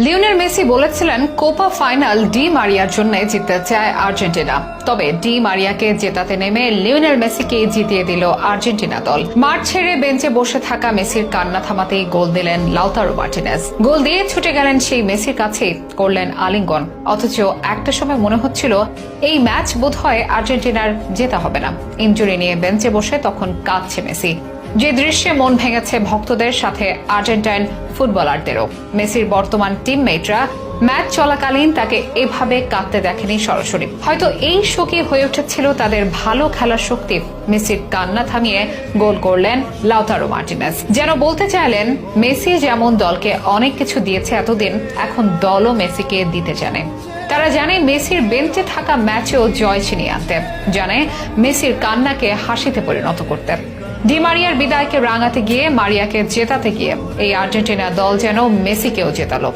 Lionel Messi বলেছিলেন Copa final D মারিয়ার জন্য জিততে চায় আর্জেন্টিনা। তবে ডি মারিয়াকে জেতাতে নেমে লিওনেল মেসিকে জিতিয়ে দিল আর্জেন্টিনা দল। মাঠ ছেড়ে বেঞ্চে বসে থাকা মেসির কান্না থামাতেই গোল দিলেন লাউতারো মার্টিনেজ। গোল দিয়ে ছুটে গেলেন সেই মেসির কাছে, করলেন আলিঙ্গন। অথচ একটা সময় মনে হচ্ছিল এই ম্যাচ বোধহয় আর্জেন্টিনার জেতা হবে না। ইনজুরি নিয়ে বেঞ্চে বসে তখন কাঁদছে মেসি, যে দৃশ্যে মন ভেঙেছে ভক্তদের সাথে আর্জেন্টাইন ফুটবলারদেরও। মেসির বর্তমান টিমমেটরা ম্যাচ চলাকালীন তাকে এভাবে কাঁদতে দেখেনি সরাসরি। হয়তো এই শোকই হয়ে উঠেছিল তাদের ভালো খেলার শক্তি। মেসির কান্না থামিয়ে গোল করলেন লাউতারো মার্টিনেজ। যেন বলতে চাইলেন, মেসি যেমন দলকে অনেক কিছু দিয়েছে এতদিন, এখন দলও মেসিকে দিতে জানে। তারা জানে মেসির বেঞ্চে থাকা ম্যাচেও জয় ছিনিয়ে আনতে, জানে মেসির কান্নাকে হাসিতে পরিণত করতে। ডি মারিয়ার বিদায়কে রাঙাতে গিয়ে, মারিয়াকে জেতাতে গিয়ে এই আর্জেন্টিনা দল যেন মেসিকেও জেতালো।